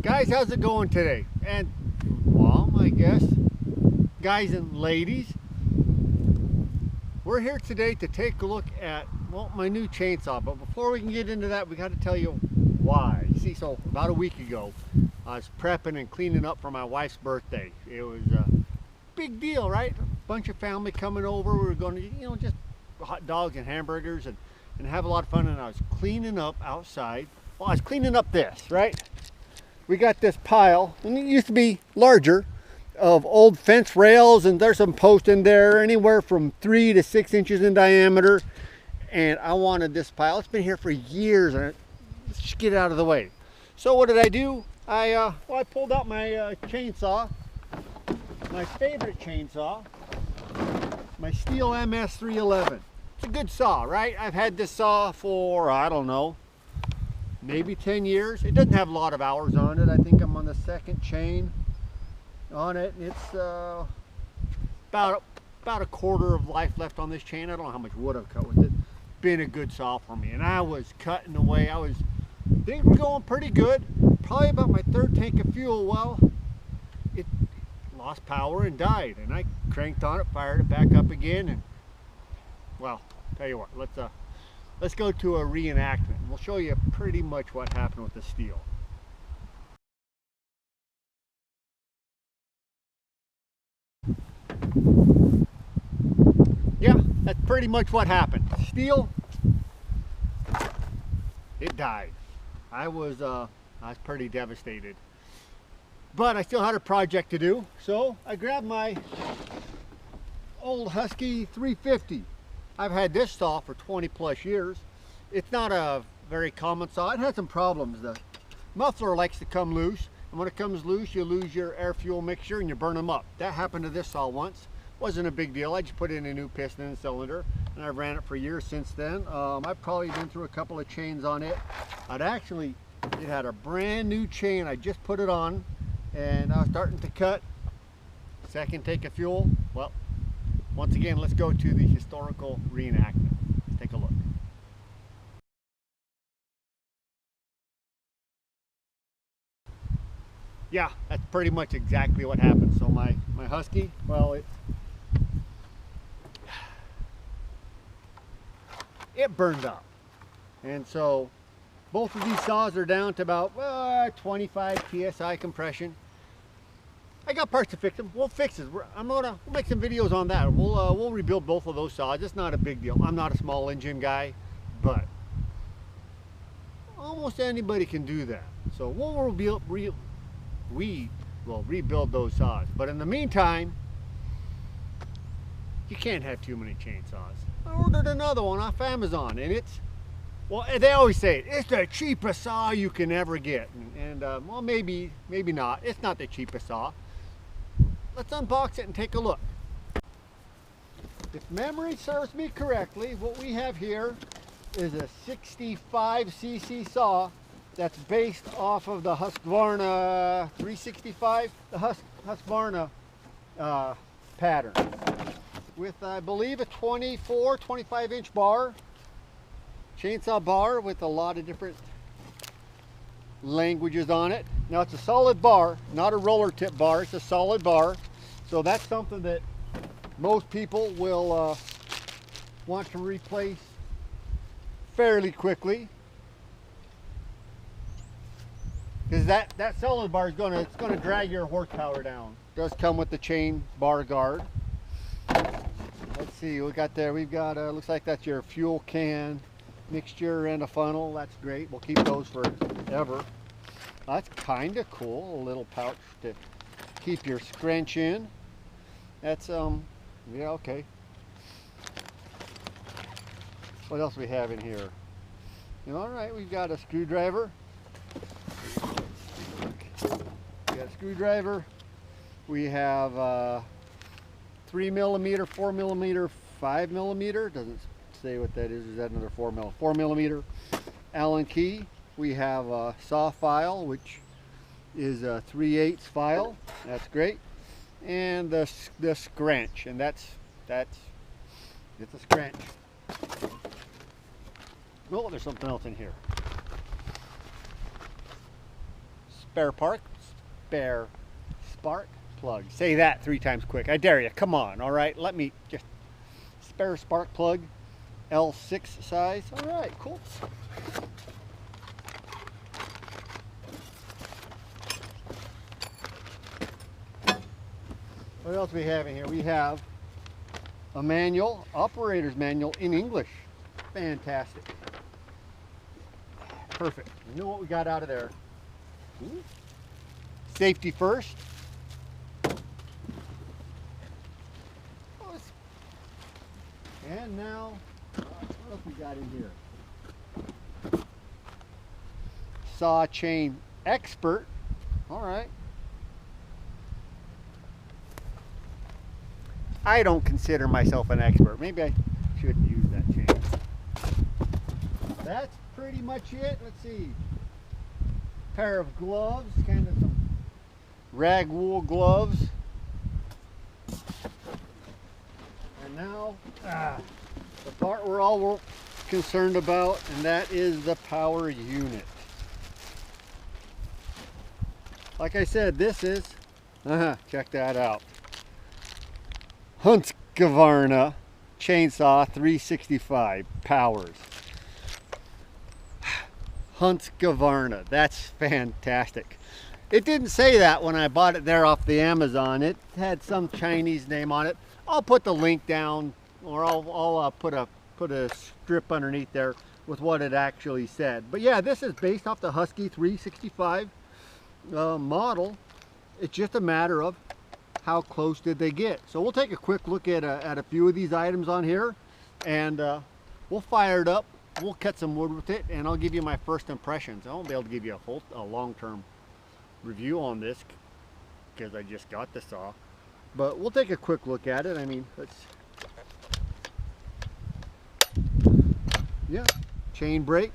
Guys, how's it going today? And mom, I guess, guys and ladies, we're here today to take a look at, well, my new chainsaw. But before we can get into that, we got to tell you why. You see, so about a week ago, I was prepping and cleaning up for my wife's birthday. It was a big deal, right? A bunch of family coming over. We were going to, just hot dogs and hamburgers and have a lot of fun. And I was cleaning up outside. Well, I was cleaning up this, right? We got this pile, and it used to be larger, of old fence rails, and there's some posts in there anywhere from 3 to 6 inches in diameter. And I wanted this pile. It's been here for years, and let's just get it out of the way. So what did I do? I pulled out my chainsaw, my favorite chainsaw, my Stihl MS 311. It's a good saw, right? I've had this saw for, I don't know, maybe 10 years. It doesn't have a lot of hours on it. I think I'm on the second chain on it. It's about a quarter of life left on this chain. I don't know how much wood I've cut with it. Been a good saw for me, and I was cutting away. Things were going pretty good. Probably about my third tank of fuel. Well, it lost power and died, and I cranked on it, fired it back up again, and well, tell you what, let's go to a reenactment. We'll show you pretty much what happened with the Stihl. Yeah, that's pretty much what happened. Stihl, it died. I was pretty devastated. But I still had a project to do, so I grabbed my old Husky 350. I've had this saw for 20 plus years. It's not a very common saw. It has some problems. The muffler likes to come loose, and when it comes loose, you lose your air fuel mixture and you burn them up. That happened to this saw once. Wasn't a big deal. I just put in a new piston and cylinder, and I've ran it for years since then. I've probably been through a couple of chains on it. It had a brand new chain. I just put it on, and I was starting to cut. Second tank of fuel. Well, once again, let's go to the historical reenactment. Let's take a look. Yeah, that's pretty much exactly what happened. So my Husky, well, it burned up. And so both of these saws are down to about 25 psi compression. I got parts to fix them. We'll fix it. We'll make some videos on that. We'll rebuild both of those saws. It's not a big deal. I'm not a small engine guy, but almost anybody can do that. So we will rebuild those saws. But in the meantime, you can't have too many chainsaws. I ordered another one off Amazon, and well, they always say it's the cheapest saw you can ever get, and well, maybe not. It's not the cheapest saw. Let's unbox it and take a look. If memory serves me correctly, what we have here is a 65cc saw that's based off of the Husqvarna 365, the Husqvarna pattern, with I believe a 25 inch bar, chainsaw bar with a lot of different languages on it. Now it's a solid bar, not a roller tip bar. It's a solid bar, so that's something that most people will want to replace fairly quickly, because that solid bar is gonna drag your horsepower down. It does come with the chain bar guard. Let's see, we've got looks like that's your fuel can mixture and a funnel. That's great. We'll keep those forever. That's kind of cool. A little pouch to keep your scrunch in. That's yeah, okay. What else we have in here? All right, we've got a screwdriver. We got a screwdriver. We have 3mm, 4mm, 5mm. Doesn't say what that is. Is that another 4mm Allen key? We have a saw file, which is a 3/8 file. That's great. And the scrunch, and it's a scrunch. Oh, there's something else in here. spare spark plug. Say that 3 times quick. I dare you. Come on. All right. Let me just spare spark plug, L6 size. All right. Cool. What else we have in here? We have a manual, operator's manual in English. Fantastic. Perfect. You know what we got out of there? Safety first. And now, what else we got in here? Saw chain expert. All right. I don't consider myself an expert. Maybe I shouldn't use that chain. That's pretty much it. Let's see. Pair of gloves, kind of some rag wool gloves. And now, the part we're all concerned about, and that is the power unit. Like I said, this is, check that out. Husqvarna chainsaw 365 powers. Husqvarna, that's fantastic. It didn't say that when I bought it there off the Amazon. It had some Chinese name on it. I'll put the link down, or I'll put a strip underneath there with what it actually said. But yeah, this is based off the Husky 365 model. It's just a matter of how close did they get. So we'll take a quick look at a few of these items on here, and we'll fire it up. We'll cut some wood with it, and I'll give you my first impressions. I won't be able to give you a long-term review on this because I just got the saw, but we'll take a quick look at it. I mean, yeah, chain brake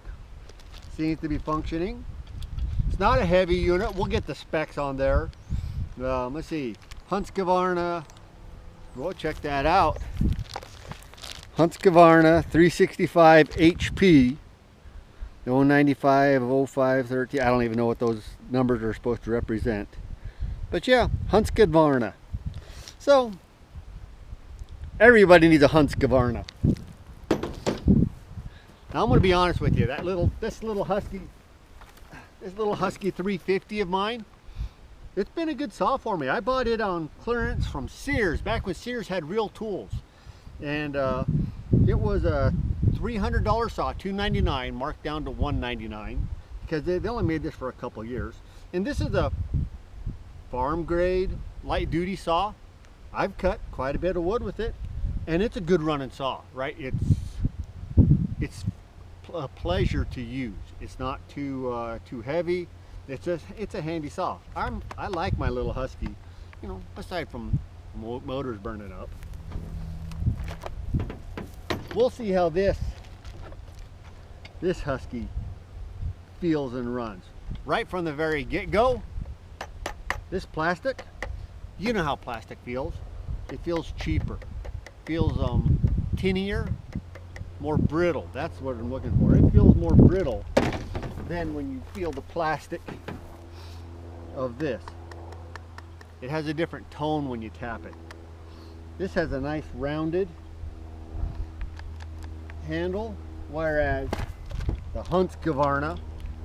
seems to be functioning. It's not a heavy unit. We'll get the specs on there. Let's see, Husqvarna, we'll check that out. Husqvarna 365 HP, 095, 05, 13. I don't even know what those numbers are supposed to represent. But yeah, Husqvarna. So, everybody needs a Husqvarna. Now I'm going to be honest with you. This little Husky 350 of mine, it's been a good saw for me. I bought it on clearance from Sears, back when Sears had real tools. And it was a $300 saw, $299, marked down to $199, because they only made this for a couple years. And this is a farm grade light duty saw. I've cut quite a bit of wood with it, and it's a good running saw, right? It's a pleasure to use. It's not too heavy. It's a handy saw. I like my little Husky, you know, aside from motors burning up. We'll see how this Husky feels and runs. Right from the very get-go, this plastic, you know how plastic feels. It feels cheaper, feels tinier, more brittle. That's what I'm looking for. It feels more brittle than when you feel the plastic of this. It has a different tone when you tap it. This has a nice rounded handle, whereas the Husqvarna,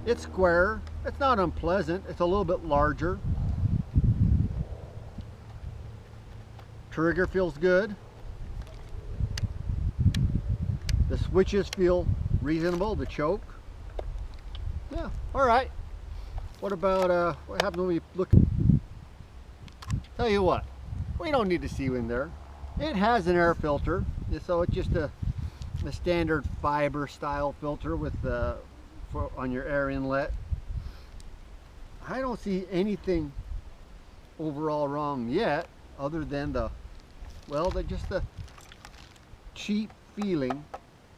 it's square. It's not unpleasant. It's a little bit larger. Trigger feels good. The switches feel reasonable. The choke, yeah, all right. What about what happens when we look? Tell you what, we don't need to see in there. It has an air filter, so it's just a standard fiber style filter with on your air inlet. I don't see anything overall wrong yet, other than just the cheap feeling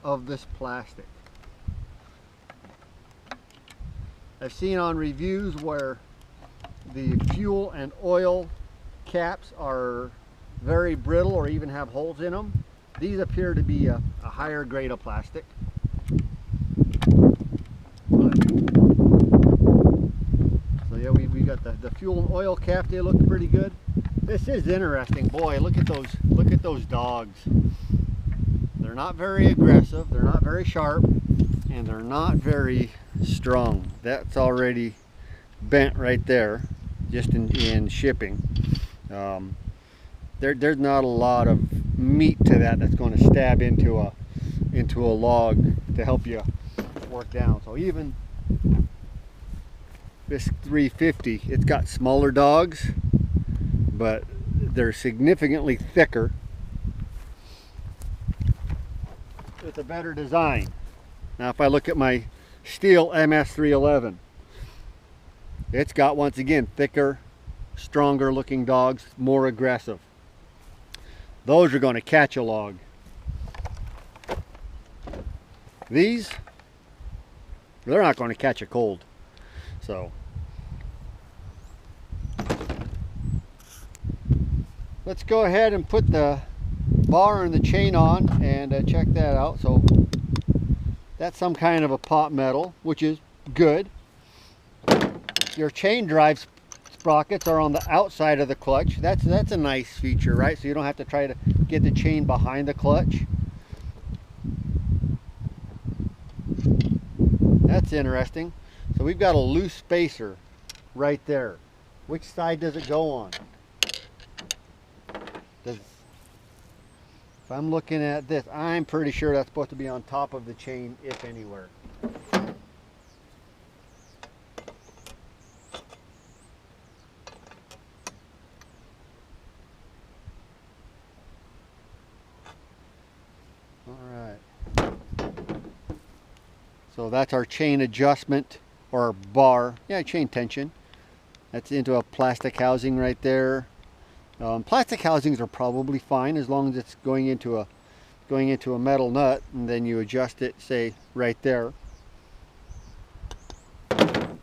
of this plastic. I've seen on reviews where the fuel and oil caps are very brittle or even have holes in them. These appear to be a higher grade of plastic. So yeah, we the fuel and oil cap, they look pretty good. This is interesting. Boy, look at those dogs. They're not very aggressive, they're not very sharp, and they're not very strong. That's already bent right there, just in shipping. There's not a lot of meat to that that's going to stab into a log to help you work down. So even this 350, it's got smaller dogs, but they're significantly thicker. It's a better design. Now if I look at my steel MS311, it's got, once again, thicker, stronger looking dogs, more aggressive. Those are going to catch a log. These, they're not going to catch a cold. So let's go ahead and put the bar and the chain on and check that out. So that's some kind of a pot metal, which is good. Your chain drive sprockets are on the outside of the clutch. That's a nice feature, right? So you don't have to try to get the chain behind the clutch. That's interesting. So we've got a loose spacer right there. Which side does it go on? If I'm looking at this, I'm pretty sure that's supposed to be on top of the chain, if anywhere. So that's our chain adjustment, or bar, yeah, chain tension. That's into a plastic housing right there. Plastic housings are probably fine as long as it's going into a metal nut, and then you adjust it, say, right there. All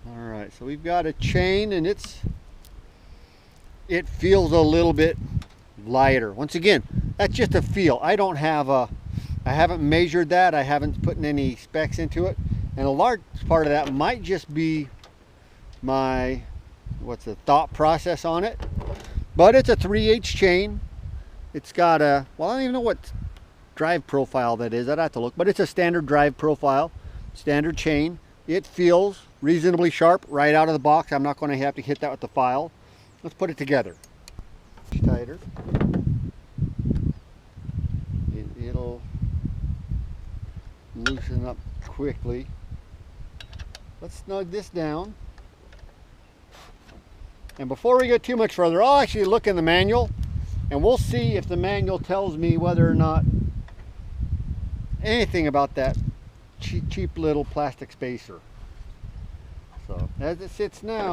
right, so we've got a chain, and it feels a little bit lighter. Once again, that's just a feel. I haven't measured that. I haven't put any specs into it, and a large part of that might just be my thought process on it. But it's a 3/8 chain. It's got a, well, I don't even know what drive profile that is. I'd have to look, but it's a standard drive profile, standard chain. It feels reasonably sharp right out of the box. I'm not going to have to hit that with the file. Let's put it together. Tighter. It'll loosen up quickly. Let's snug this down. And before we get too much further, I'll actually look in the manual, and we'll see if the manual tells me whether or not anything about that cheap little plastic spacer. So as it sits now,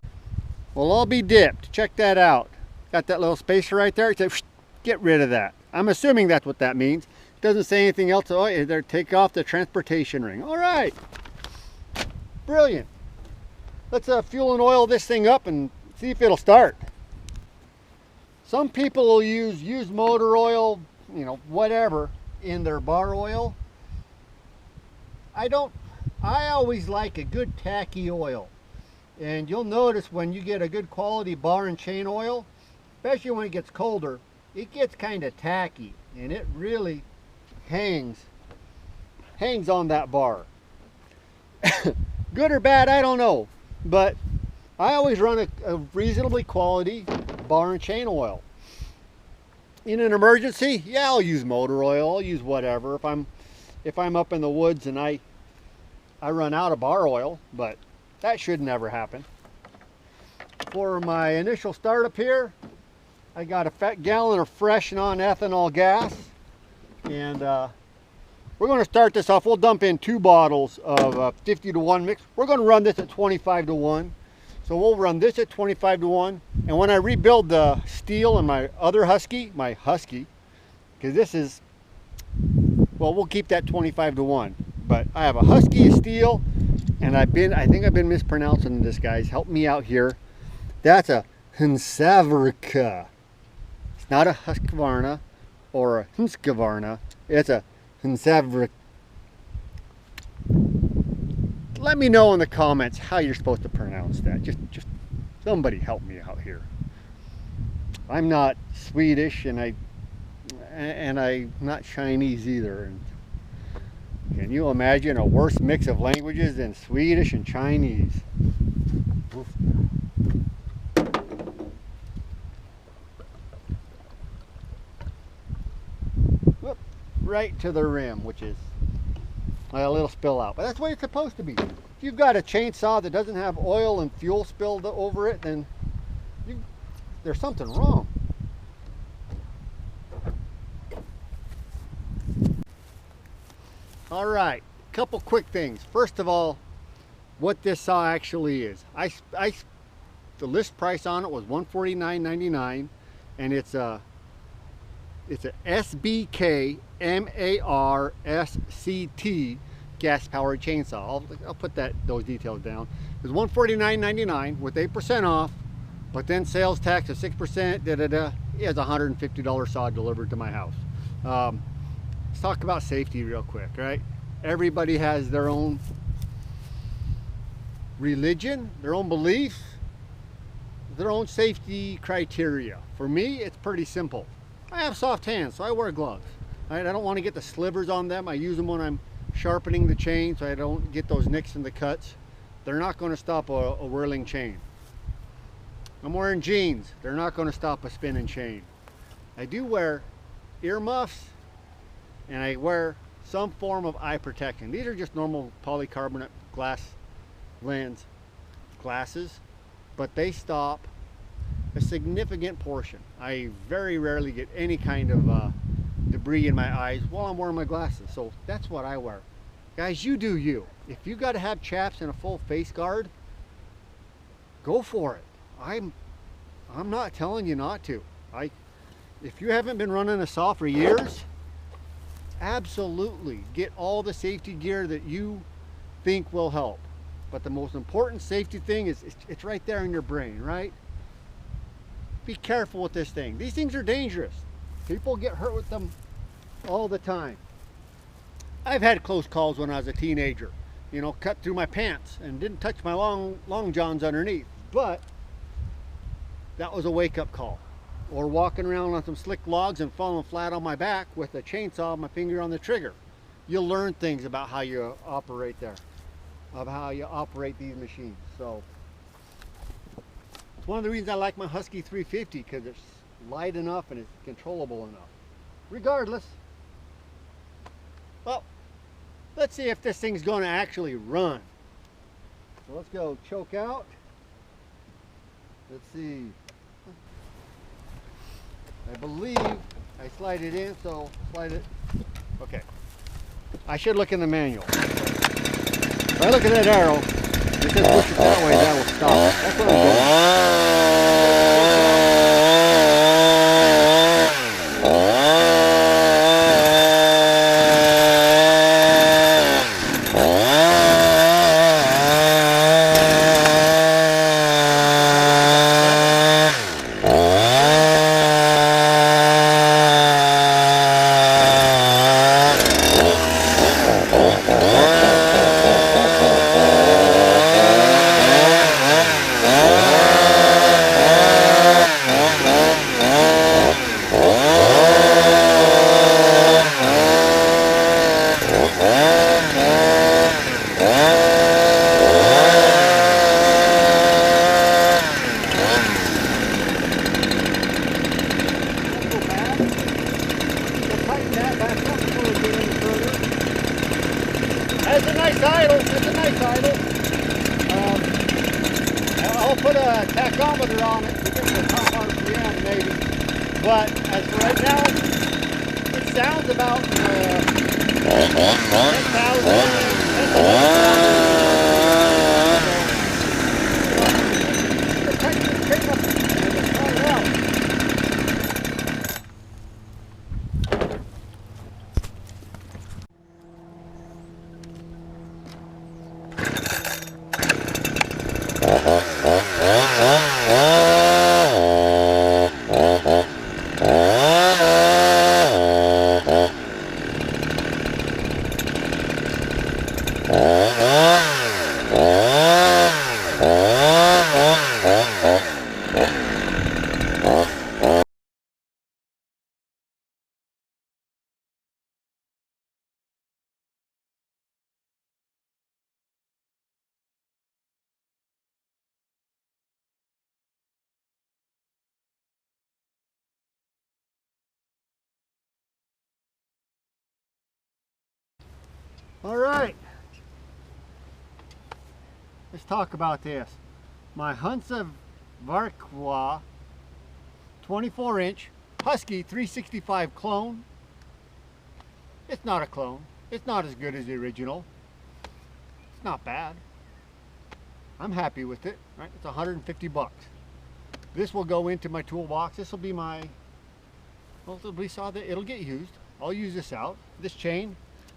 we'll all be dipped. Check that out. Got that little spacer right there. It says, get rid of that. I'm assuming that's what that means. It doesn't say anything else. Oh, there, take off the transportation ring. All right. Brilliant. Let's fuel and oil this thing up and see if it'll start. Some people will use used motor oil, you know, whatever, in their bar oil. I don't. I always like a good tacky oil. And you'll notice when you get a good quality bar and chain oil, especially when it gets colder, it gets kind of tacky, and it really hangs on that bar. Good or bad, I don't know, but I always run a reasonably quality bar and chain oil. In an emergency, yeah, I'll use motor oil, I'll use whatever if I'm up in the woods and I run out of bar oil, but that should never happen. For my initial startup here, I got a gallon of fresh non-ethanol gas, and we're going to start this off. We'll dump in 2 bottles of 50-to-1 mix. We're going to run this at 25-to-1. So we'll run this at 25-to-1. And when I rebuild the steel in my other Husky, because this is, well, we'll keep that 25-to-1. But I have a Husky, a steel, and I think I've been mispronouncing this, guys. Help me out here. That's a Husqvarna. It's not a Husqvarna or a Husqvarna. It's a Husqvarna. let me know in the comments how you're supposed to pronounce that. Just somebody help me out here. I'm not Swedish, and I'm not Chinese either. And can you imagine a worse mix of languages than Swedish and Chinese? Oof. Whoop, right to the rim, which is a little spill out, but that's the way it's supposed to be. If you've got a chainsaw that doesn't have oil and fuel spilled over it, then there's something wrong. All right, couple quick things. First of all, what this saw actually is. The list price on it was $149.99, and it's a SBK MARSCT gas powered chainsaw. I'll put those details down. It's $149.99 with 8% off, but then sales tax of 6%. It has a $150 saw delivered to my house. Let's talk about safety real quick, right? Everybody has their own religion, their own beliefs, their own safety criteria. For me, it's pretty simple. I have soft hands, so I wear gloves. Right? I don't want to get the slivers on them. I use them when I'm sharpening the chain so I don't get those nicks and the cuts. They're not going to stop a whirling chain. I'm wearing jeans. They're not going to stop a spinning chain. I do wear earmuffs, and I wear some form of eye protection. These are just normal polycarbonate glass lens glasses, but they stop a significant portion. I very rarely get any kind of debris in my eyes while I'm wearing my glasses, so that's what I wear. Guys, you do you. If you got to have chaps and a full face guard, go for it. I'm not telling you not to. If you haven't been running a saw for years, absolutely get all the safety gear that you think will help. But the most important safety thing is it's right there in your brain, right? Be careful with this thing. These things are dangerous. People get hurt with them all the time. I've had close calls when I was a teenager. You know, cut through my pants and didn't touch my long johns underneath. But that was a wake-up call. Or walking around on some slick logs and falling flat on my back with a chainsaw, my finger on the trigger. You'll learn things about how you operate there, of how you operate these machines. So it's one of the reasons I like my Husky 350, because it's light enough and it's controllable enough. Regardless, well, let's see if this thing's going to actually run. So let's go choke out. Let's see. I believe I slide it in, so slide it. Okay. I should look in the manual. If I look at that arrow, it says push it that way, that will stop. That's what I'm It's a nice idle. It's a nice idle. I'll put a tachometer on it to get the top RPM maybe. But as for right now, it sounds about 10,000. All right, let's talk about this. My Husqvarna 24-inch Husky 365 clone. It's not a clone. It's not as good as the original. It's not bad. I'm happy with it. Right? It's 150 bucks. This will go into my toolbox. This will be my, well, we saw that it'll get used. I'll use this out. This chain,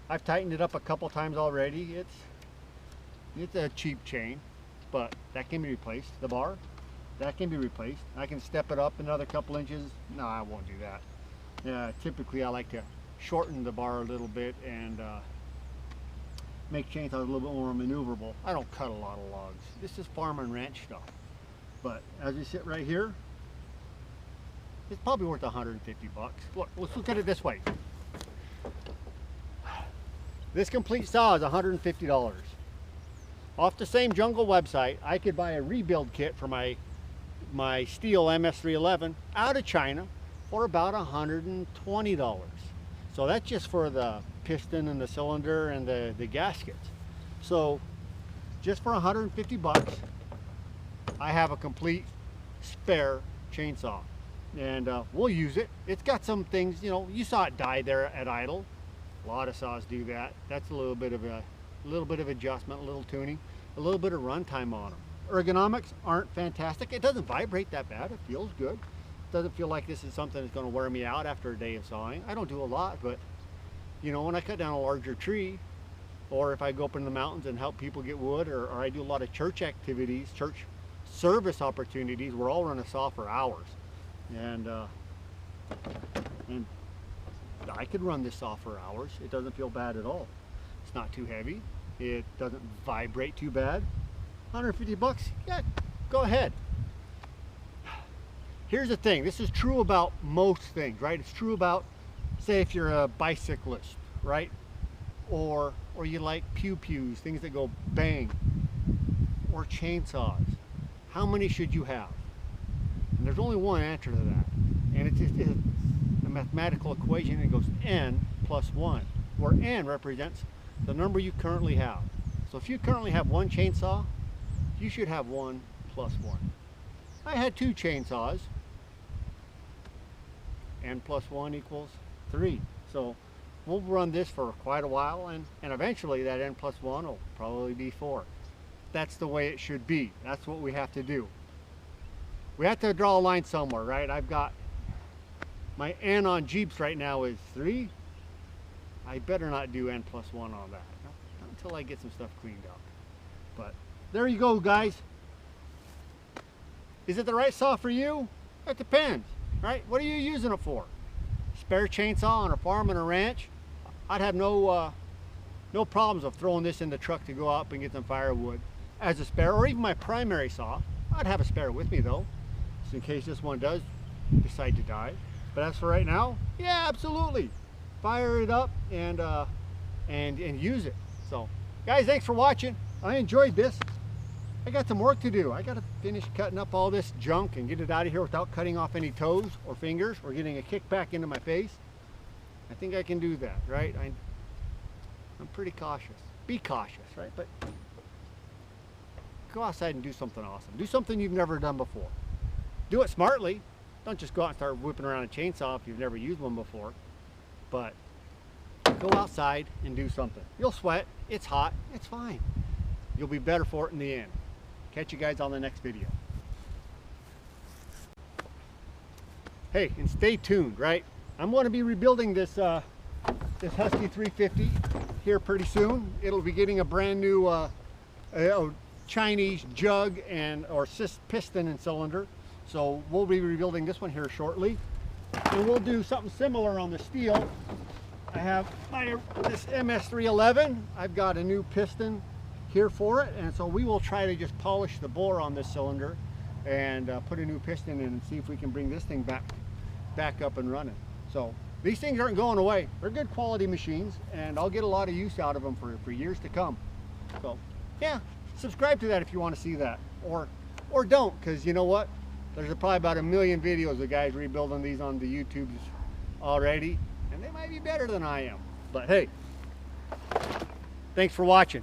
I've tightened it up a couple times already. It's a cheap chain, but that can be replaced. The bar, that can be replaced. I can step it up another couple inches. No, I won't do that. Typically I like to shorten the bar a little bit and make chainsaws a little bit more maneuverable. I don't cut a lot of logs. This is farm and ranch stuff. But as you sit right here, it's probably worth 150 bucks. Look, let's look at it this way. This complete saw is $150. Off the same Jungle website, I could buy a rebuild kit for my steel MS311 out of China for about $120. So that's just for the piston and the cylinder and the gaskets. So just for 150 bucks, I have a complete spare chainsaw, and we'll use it. It's got some things, you know, you saw it die there at idle. A lot of saws do that. That's a little bit of adjustment, a little tuning, a little bit of runtime on them. Ergonomics aren't fantastic. It doesn't vibrate that bad. It feels good. It doesn't feel like this is something that's going to wear me out after a day of sawing. I don't do a lot, but you know, when I cut down a larger tree, or if I go up in the mountains and help people get wood, or I do a lot of church activities, church service opportunities, where I'll run a saw for hours, and I could run this saw for hours. It doesn't feel bad at all. It's not too heavy. It doesn't vibrate too bad. 150 bucks, yeah, go ahead. Here's the thing, this is true about most things, right? It's true about, say, if you're a bicyclist, right? Or you like pew-pews, things that go bang, or chainsaws. How many should you have? And there's only one answer to that. And it's a mathematical equation. It goes n plus 1, where n represents the number you currently have. So if you currently have one chainsaw, you should have 1 plus 1. I had 2 chainsaws. N plus 1 equals 3. So we'll run this for quite a while, and eventually that n plus 1 will probably be 4. That's the way it should be. That's what we have to do. We have to draw a line somewhere, right? I've got my n on Jeeps right now is 3. I better not do n plus 1 on that, not until I get some stuff cleaned up. But there you go, guys. Is it the right saw for you? It depends, right? What are you using it for? Spare chainsaw on a farm and a ranch? I'd have no problems of throwing this in the truck to go up and get some firewood as a spare, or even my primary saw. I'd have a spare with me though, just in case this one does decide to die. But as for right now, yeah, absolutely. Fire it up and use it. So, guys, thanks for watching. I enjoyed this. I got some work to do. I got to finish cutting up all this junk and get it out of here without cutting off any toes or fingers or getting a kickback into my face. I think I can do that, right? I'm pretty cautious. Be cautious, right? But go outside and do something awesome. Do something you've never done before. Do it smartly. Don't just go out and start whipping around a chainsaw if you've never used one before. But go outside and do something. You'll sweat. It's hot. It's fine. You'll be better for it in the end. Catch you guys on the next video. Hey, and stay tuned, right? I'm going to be rebuilding this this Husky 350 here pretty soon. It'll be getting a brand new Chinese jug or piston and cylinder. So we'll be rebuilding this one here shortly. And we'll do something similar on the steel. I have this MS311. I've got a new piston here for it, and so we will try to just polish the bore on this cylinder and put a new piston in and see if we can bring this thing back up and running. So these things aren't going away. They're good quality machines, and I'll get a lot of use out of them for years to come. So yeah, subscribe to that if you want to see that, or don't, because you know what, there's probably about 1 million videos of guys rebuilding these on the YouTubes already, and they might be better than I am. But hey, Thanks for watching.